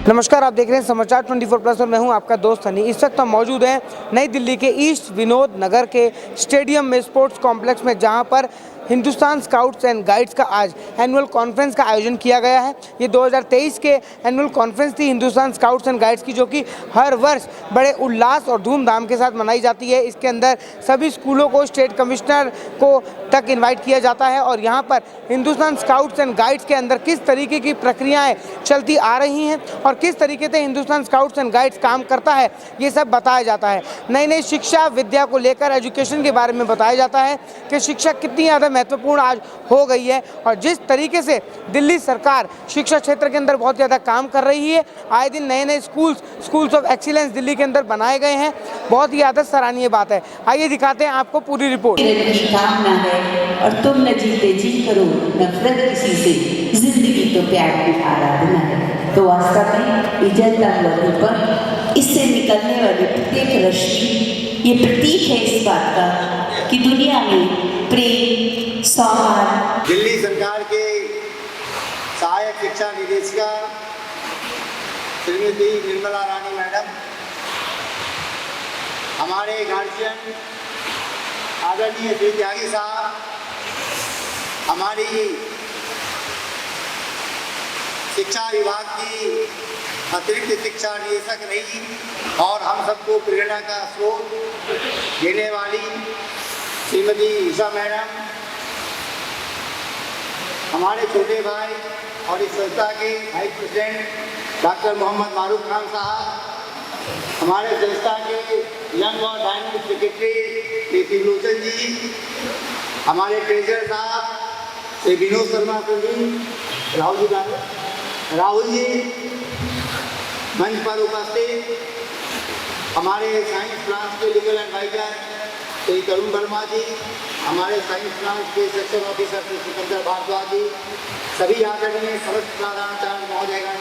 नमस्कार, आप देख रहे हैं समाचार 24+ और मैं हूं आपका दोस्त हनी। इस वक्त हम मौजूद हैं नई दिल्ली के ईस्ट विनोद नगर के स्टेडियम में, स्पोर्ट्स कॉम्प्लेक्स में, जहां पर हिंदुस्तान स्काउट्स एंड गाइड्स का आज एनुअल कॉन्फ्रेंस का आयोजन किया गया है। ये 2023 के एनुअल कॉन्फ्रेंस थी हिंदुस्तान स्काउट्स एंड गाइड्स की, जो कि हर वर्ष बड़े उल्लास और धूमधाम के साथ मनाई जाती है। इसके अंदर सभी स्कूलों को, स्टेट कमिश्नर को तक इन्वाइट किया जाता है और यहाँ पर हिंदुस्तान स्काउट्स एंड गाइड्स के अंदर किस तरीके की प्रक्रियाएँ चलती आ रही हैं और किस तरीके से हिंदुस्तान स्काउट्स एंड गाइड्स काम करता है, ये सब बताया जाता है। नई नई शिक्षा विद्या को लेकर, एजुकेशन के बारे में बताया जाता है कि शिक्षा कितनी ज़्यादा महत्वपूर्ण आज हो गई है और जिस तरीके से दिल्ली सरकार शिक्षा क्षेत्र के अंदर बहुत ज़्यादा काम कर रही है। आए दिन नए नए स्कूल्स ऑफ एक्सीलेंस दिल्ली के अंदर बनाए गए हैं। बहुत ही ज़्यादा सराहनीय बात है। आइए दिखाते हैं आपको पूरी रिपोर्ट। कामना है और तुम न जीते जी करो नफरत किसी से, जिंदगी तो प्यार की आराधना है। तो वास्तव में ये जलता हुआ ऊपर, इससे निकलने वाली प्रत्येक रश्मि ये प्रतीक है इस बात का कि दुनिया में प्रेम, सौहार्द। दिल्ली सरकार के सहायक शिक्षा निदेशिका श्रीमती निर्मला रानी मैडम, हमारे गार्जियन आदरणीय श्री त्यागी साहब, हमारी शिक्षा विभाग की अतिरिक्त शिक्षा निदेशक रही और हम सबको प्रेरणा का स्रोत देने वाली श्रीमती ईशा मैडम, हमारे छोटे भाई और इस संस्था के वाइस प्रेसिडेंट डॉक्टर मोहम्मद मारूफ खान साहब, हमारे संस्था के यंग और डायनेमिक सेक्रेटरी श्री लोचन जी, हमारे ट्रेजर साहब श्री विनोद शर्मा जी, राहुल जी मंच पर उपस्थित, हमारे साइंस ब्रांच के लीगल एडवाइजर श्री तरुण वर्मा जी, हमारे साइंस ब्रांच के सेक्शन ऑफिसर श्री सिकंदर भारद्वाज जी, सभी आदरणीय समस्त प्रधानाचार्य महोदयगण,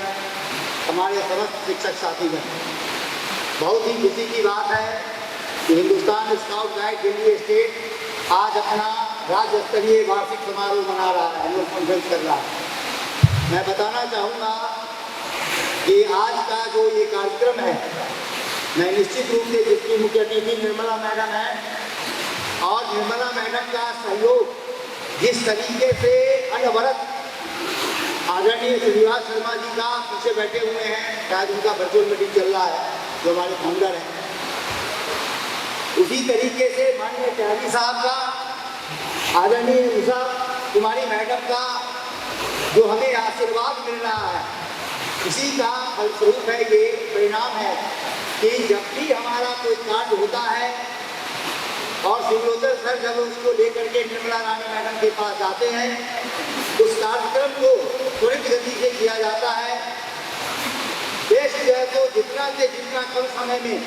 हमारे समस्त शिक्षक साथीगण, बहुत ही खुशी की बात है कि Hindustan scout guide Delhi state आज अपना राज्य स्तरीय वार्षिक समारोह मना रहा है, एनुअल कॉन्फ्रेंस कर रहा है। मैं बताना चाहूँगा कि आज का जो ये कार्यक्रम है, मैं निश्चित रूप से जिसकी मुख्य अतिथि निर्मला मैडम है और निर्मला मैडम का सहयोग जिस तरीके से अनवरत आदरणीय श्रीनिवास शर्मा जी का पीछे बैठे हुए हैं, शायद उनका वर्चुअल मीटिंग चल रहा है, जो हमारे फाउंडर हैं, उसी तरीके से माननीय त्यागी साहब का, आदरणीय उषा कुमारी मैडम का जो हमें आशीर्वाद मिल रहा है, इसी का फलस्वरूप है, ये परिणाम है कि जब भी हमारा कोई कार्य होता है और शिवलोचन सर जब उसको लेकर के निर्मला रानी मैडम के पास जाते हैं, उस कार्यक्रम को त्वरित गति से किया जाता है। देश जो है तो जितना से जितना कम समय में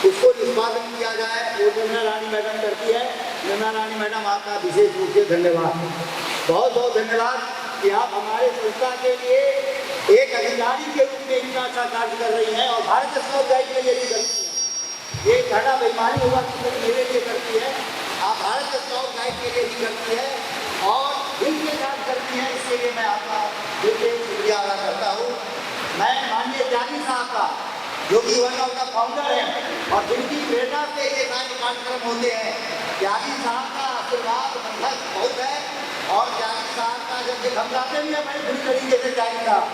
उसको निष्पादन किया जाए वो निर्मला रानी मैडम करती है। निर्मला रानी मैडम, आपका विशेष रूप से धन्यवाद, बहुत बहुत धन्यवाद कि आप हमारे संस्था के लिए एक अधिकारी के रूप में इतना अच्छा कार्य कर रही हैं और भारत स्काउट गाइड के लिए भी करती है। ये घटा बेईमानी होगा कि मेरे लिए करती है, आप भारत स्काउट गाइड के लिए भी करती है और दिल से काम करती है। इसके लिए मैं आपका दिल से शुक्रिया अदा करता हूँ। मैं माननीय त्यागी साहब का, जो कि वन ऑफ द फाउंडर है और जिनकी प्रेरणा से ये सारे कार्यक्रम होते हैं, त्यागी साहब का आशीर्वाद बंधक बहुत है और त्यागी साहब का जब धमकाते भी है बड़ी बुरी तरीके से, त्यागी साहब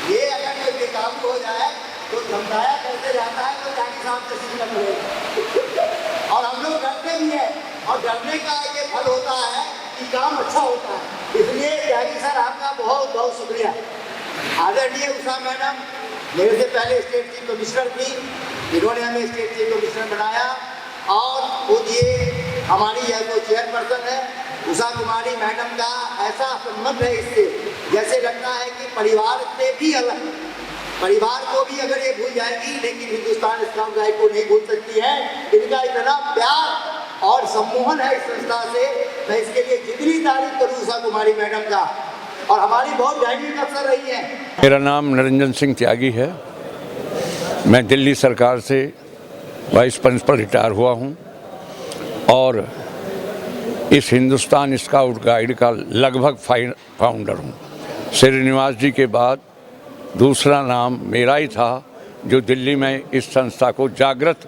ये अगर कोई बेकाबू हो जाए तो धमकाया करते जाता है तो त्यागी साहब से सीखना पड़ेगा और हम लोग डरते भी हैं और डरने का ये फल होता है कि काम अच्छा होता है। इसलिए त्यागी सर आपका बहुत बहुत शुक्रिया। आदरणीय उषा मैडम मेरे से पहले स्टेट चीफ कमिश्नर थी, इन्होंने हमें स्टेट चीफ कमिश्नर बनाया और खुद ये हमारी यह जो चेयरपर्सन है उषा कुमारी मैडम का ऐसा संबंध है इससे, जैसे लगता है कि परिवार से भी अलग। परिवार को भी अगर ये भूल जाएगी लेकिन हिंदुस्तान स्काउट गाइड को नहीं भूल सकती है। इनका इतना प्यार और सम्मोहन है इस संस्था से, मैं इसके लिए जितनी तारीफ करूँ उषा कुमारी मैडम का, और हमारी बहुत डायनेमिक अफसर रही है। मेरा नाम निरंजन सिंह त्यागी है। मैं दिल्ली सरकार से वाइस प्रिंसिपल रिटायर हुआ हूँ और इस हिंदुस्तान स्काउट गाइड का लगभग फाउंडर हूँ। श्रीनिवास जी के बाद दूसरा नाम मेरा ही था जो दिल्ली में इस संस्था को जागृत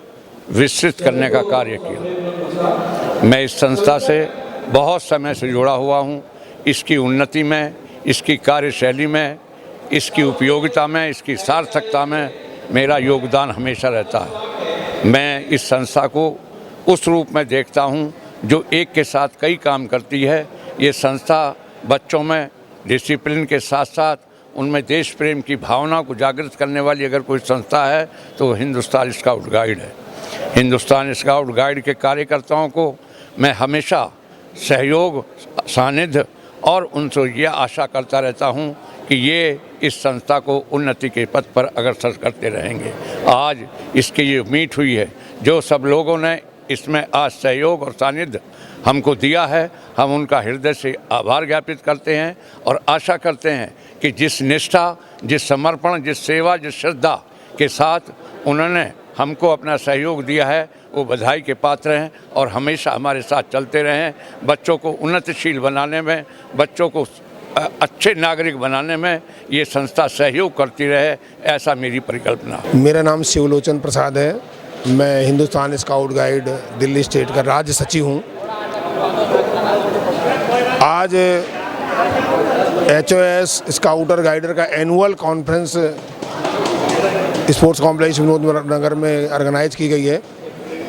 विस्तृत करने का कार्य किया। मैं इस संस्था से बहुत समय से जुड़ा हुआ हूँ। इसकी उन्नति में, इसकी कार्यशैली में, इसकी उपयोगिता में, इसकी सार्थकता में मेरा योगदान हमेशा रहता है। मैं इस संस्था को उस रूप में देखता हूँ जो एक के साथ कई काम करती है। ये संस्था बच्चों में डिसिप्लिन के साथ साथ उनमें देश प्रेम की भावना को जागृत करने वाली अगर कोई संस्था है तो हिंदुस्तान स्काउट गाइड है। हिंदुस्तान स्काउट गाइड के कार्यकर्ताओं को मैं हमेशा सहयोग, सानिध्य और उनसे ये आशा करता रहता हूँ कि ये इस संस्था को उन्नति के पथ पर अग्रसर करते रहेंगे। आज इसकी ये उम्मीद हुई है, जो सब लोगों ने इसमें आज सहयोग और सानिध्य हमको दिया है, हम उनका हृदय से आभार ज्ञापित करते हैं और आशा करते हैं कि जिस निष्ठा, जिस समर्पण, जिस सेवा, जिस श्रद्धा के साथ उन्होंने हमको अपना सहयोग दिया है वो बधाई के पात्र हैं और हमेशा हमारे साथ चलते रहें। बच्चों को उन्नतिशील बनाने में, बच्चों को अच्छे नागरिक बनाने में ये संस्था सहयोग करती रहे, ऐसा मेरी परिकल्पना। मेरा नाम शिवलोचन प्रसाद है। मैं Hindustan scout guide Delhi state का राज्य सचिव हूँ। आज HOS स्काउटर गाइडर का annual conference sports complex Vinod Nagar में ऑर्गेनाइज की गई है,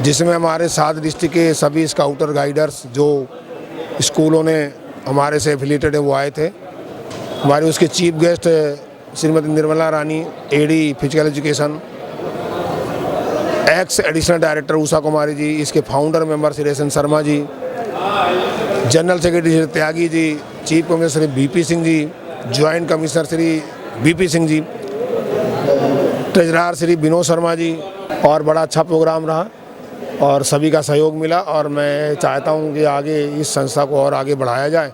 जिसमें हमारे 7 डिस्ट्रिक्ट के सभी स्काउटर गाइडर्स जो स्कूलों ने हमारे से एफिलिएटेड है वो आए थे। हमारे उसके chief guest Shrimati Nirmala Rani, AD physical education, ex additional director Usha Kumari ji, इसके founder member Shri Reshan Sharma ji, general secretary Shri Tyagi ji, chief commissioner Shri BP Singh ji, joint commissioner Shri BP Singh ji, treasurer Shri Vinod Sharma ji. और बड़ा अच्छा प्रोग्राम रहा और सभी का सहयोग मिला और मैं चाहता हूं कि आगे इस संस्था को और आगे बढ़ाया जाए,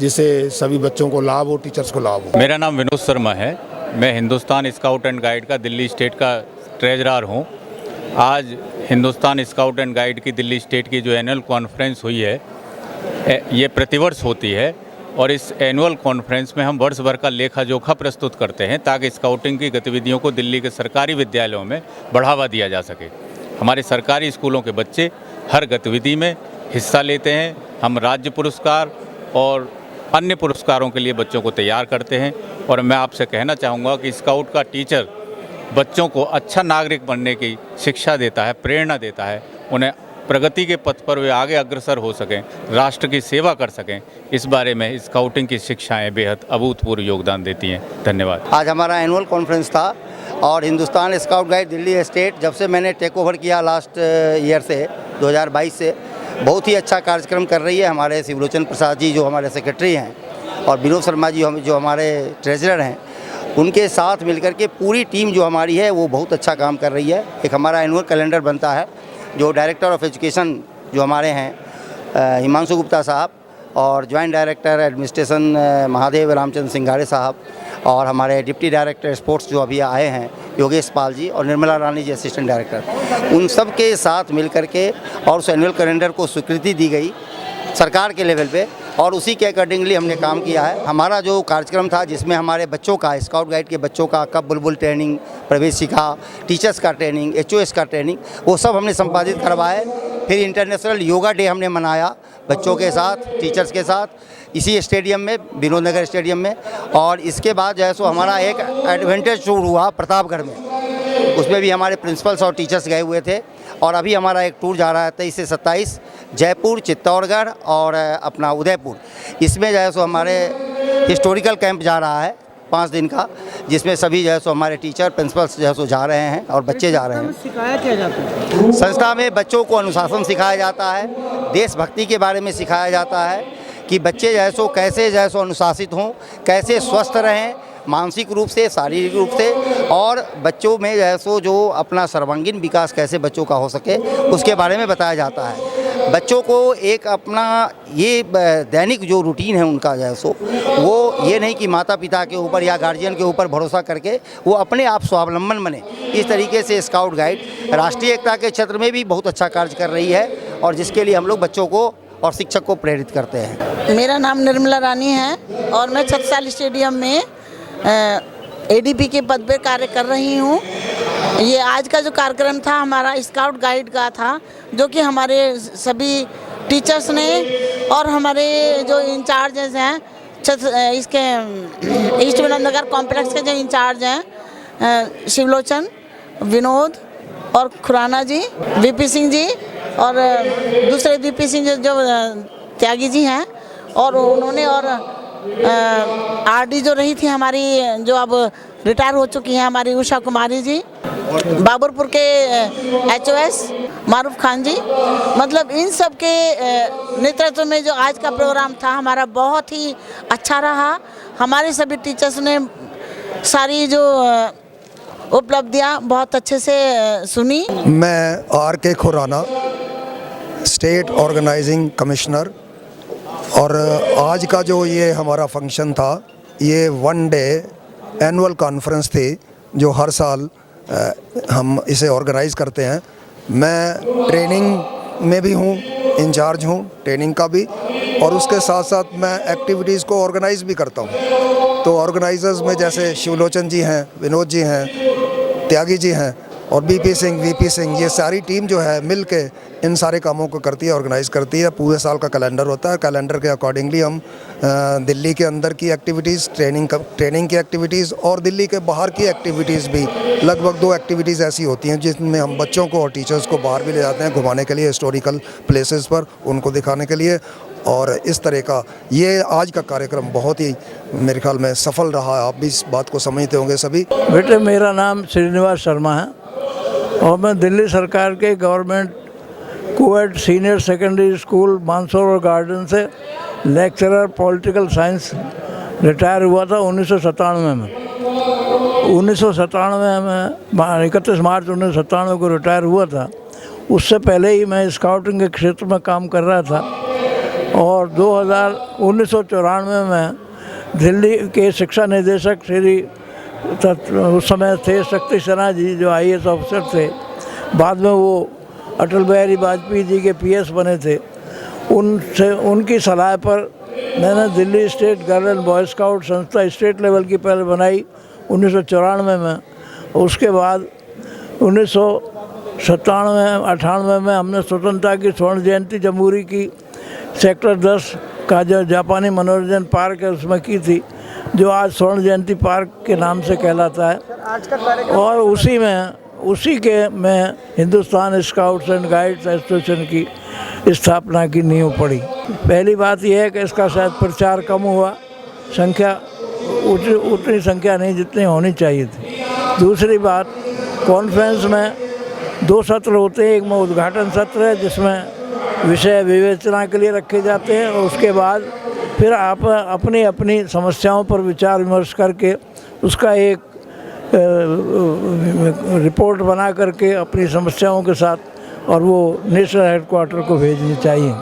जिससे सभी बच्चों को लाभ हो, टीचर्स को लाभ हो। मेरा नाम विनोद शर्मा है। मैं हिंदुस्तान स्काउट एंड गाइड का दिल्ली स्टेट का ट्रेजरर हूं। आज हिंदुस्तान स्काउट एंड गाइड की दिल्ली स्टेट की जो एनुअल कॉन्फ्रेंस हुई है, ये प्रतिवर्ष होती है और इस एनुअल कॉन्फ्रेंस में हम वर्ष भर का लेखा जोखा प्रस्तुत करते हैं ताकि स्काउटिंग की गतिविधियों को दिल्ली के सरकारी विद्यालयों में बढ़ावा दिया जा सके। हमारे सरकारी स्कूलों के बच्चे हर गतिविधि में हिस्सा लेते हैं। हम राज्य पुरस्कार और अन्य पुरस्कारों के लिए बच्चों को तैयार करते हैं और मैं आपसे कहना चाहूँगा कि स्काउट का टीचर बच्चों को अच्छा नागरिक बनने की शिक्षा देता है, प्रेरणा देता है, उन्हें प्रगति के पथ पर वे आगे अग्रसर हो सकें, राष्ट्र की सेवा कर सकें। इस बारे में स्काउटिंग की शिक्षाएं बेहद अभूतपूर्व योगदान देती हैं। धन्यवाद। आज हमारा एनुअल कॉन्फ्रेंस था और Hindustan scout guide Delhi state जब से मैंने टेक ओवर किया लास्ट ईयर से 2022 से बहुत ही अच्छा कार्यक्रम कर रही है। हमारे शिवलोचन प्रसाद जी जो हमारे सेक्रेटरी हैं और विनोद शर्मा जी जो हमारे ट्रेजरर हैं, उनके साथ मिलकर के पूरी टीम जो हमारी है वो बहुत अच्छा काम कर रही है। एक हमारा एनुअल कैलेंडर बनता है जो डायरेक्टर ऑफ एजुकेशन जो हमारे हैं हिमांशु गुप्ता साहब और joint director administration Mahadev Ramchandra Singade साहब और हमारे डिप्टी डायरेक्टर स्पोर्ट्स जो अभी आए हैं योगेश पाल जी और निर्मला रानी जी असिस्टेंट डायरेक्टर, उन सब के साथ मिल कर के और उस एनुअल कैलेंडर को स्वीकृति दी गई सरकार के लेवल पे और उसी के अकॉर्डिंगली हमने काम किया है। हमारा जो कार्यक्रम था जिसमें हमारे बच्चों का, स्काउट गाइड के बच्चों का कब बुलबुल ट्रेनिंग, प्रवेशिका, टीचर्स का ट्रेनिंग, HOS का ट्रेनिंग, वो सब हमने संपादित करवाए। फिर इंटरनेशनल योगा डे हमने मनाया बच्चों के साथ, टीचर्स के साथ इसी स्टेडियम में, विनोद नगर स्टेडियम में। और इसके बाद जो है सो हमारा एक एडवेंचर टूर हुआ प्रतापगढ़ में, उसमें भी हमारे प्रिंसिपल्स और टीचर्स गए हुए थे। और अभी हमारा एक टूर जा रहा है 23 से 27 जयपुर, चित्तौड़गढ़ और अपना उदयपुर। इसमें जो है सो हमारे हिस्टोरिकल कैंप जा रहा है 5 दिन का, जिसमें सभी जो है सो हमारे टीचर प्रिंसिपल्स जो है सो जा रहे हैं और बच्चे जा रहे हैं। सिखाया क्या जाता है? संस्था में बच्चों को अनुशासन सिखाया जाता है, देशभक्ति के बारे में सिखाया जाता है कि बच्चे जो है सो कैसे जो है सो अनुशासित हों, कैसे स्वस्थ रहें मानसिक रूप से, शारीरिक रूप से, और बच्चों में जो है सो जो अपना सर्वांगीण विकास कैसे बच्चों का हो सके उसके बारे में बताया जाता है। बच्चों को एक अपना ये दैनिक जो रूटीन है उनका जो है सो वो ये नहीं कि माता पिता के ऊपर या गार्जियन के ऊपर भरोसा करके वो अपने आप स्वावलंबन बने। इस तरीके से स्काउट गाइड राष्ट्रीय एकता के क्षेत्र में भी बहुत अच्छा कार्य कर रही है और जिसके लिए हम लोग बच्चों को और शिक्षक को प्रेरित करते हैं। मेरा नाम निर्मला रानी है और मैं छत्रसाल स्टेडियम में एडीपी के पद पर कार्य कर रही हूँ। ये आज का जो कार्यक्रम था हमारा स्काउट गाइड का था, जो कि हमारे सभी टीचर्स ने और हमारे जो इंचार्जेस हैं इसके ईस्ट विनोद नगर कॉम्प्लेक्स के जो इंचार्ज हैं शिवलोचन, विनोद और खुराना जी, वीपी सिंह जी और दूसरे वीपी सिंह जो त्यागी जी हैं, और उन्होंने और आरडी जो रही थी हमारी, जो अब रिटायर हो चुकी हैं हमारी उषा कुमारी जी, बाबरपुर के एचओएस मारूफ खान जी, मतलब इन सब के नेतृत्व में जो आज का प्रोग्राम था हमारा बहुत ही अच्छा रहा। हमारे सभी टीचर्स ने सारी जो उपलब्धियां बहुत अच्छे से सुनी। मैं R K. Khurana, state organising commissioner, और आज का जो ये हमारा फंक्शन था ये 1 डे एनुअल कॉन्फ्रेंस थी जो हर साल हम इसे ऑर्गेनाइज़ करते हैं। मैं ट्रेनिंग में भी हूँ, इंचार्ज हूँ ट्रेनिंग का भी, और उसके साथ साथ मैं एक्टिविटीज़ को ऑर्गेनाइज़ भी करता हूँ। तो ऑर्गेनाइजर्स में जैसे शिवलोचन जी हैं, विनोद जी हैं, त्यागी जी हैं और वीपी सिंह, ये सारी टीम जो है मिल के इन सारे कामों को करती है, ऑर्गेनाइज़ करती है। पूरे साल का कैलेंडर होता है, कैलेंडर के अकॉर्डिंगली हम दिल्ली के अंदर की एक्टिविटीज़, ट्रेनिंग की एक्टिविटीज़ और दिल्ली के बाहर की एक्टिविटीज़ भी, लगभग 2 एक्टिविटीज़ ऐसी होती हैं जिसमें हम बच्चों को और टीचर्स को बाहर भी ले जाते हैं घुमाने के लिए, हिस्टोरिकल प्लेसेस पर उनको दिखाने के लिए। और इस तरह का ये आज का कार्यक्रम बहुत ही मेरे ख्याल में सफल रहा। आप भी इस बात को समझते होंगे सभी। बेटे, मेरा नाम श्रीनिवास शर्मा है और मैं दिल्ली सरकार के government coed senior secondary school Mansarovar garden से लेक्चरर पॉलिटिकल साइंस रिटायर हुआ था 1997 में। 1997 में 31 मार्च 1997 को रिटायर हुआ था। उससे पहले ही मैं स्काउटिंग के क्षेत्र में काम कर रहा था और 1994 में दिल्ली के शिक्षा निदेशक श्री उस समय थे शक्ति सिन्हा जी, जो IAS ऑफिसर थे, बाद में वो अटल बिहारी वाजपेयी जी के PS बने थे। उनकी सलाह पर मैंने Delhi state girl and boy scout संस्था स्टेट लेवल की पहले बनाई 1994 में। उसके बाद 1997-98 में हमने स्वतंत्रता की स्वर्ण जयंती जमहूरी की सेक्टर 10 का जो जापानी मनोरंजन पार्क है उसमें की थी, जो आज स्वर्ण जयंती पार्क के नाम से कहलाता है। और उसी के में Hindustan scouts and guides association की स्थापना की नींव पड़ी। पहली बात यह है कि इसका शायद प्रचार कम हुआ, संख्या उतनी संख्या नहीं जितनी होनी चाहिए थी। दूसरी बात, कॉन्फ्रेंस में 2 सत्र होते हैं। एक में उद्घाटन सत्र है जिसमें विषय विवेचना के लिए रखे जाते हैं और उसके बाद फिर आप अपनी अपनी समस्याओं पर विचार विमर्श करके उसका एक रिपोर्ट बना करके अपनी समस्याओं के साथ और वो नेशनल हेडक्वार्टर को भेजनी चाहिए।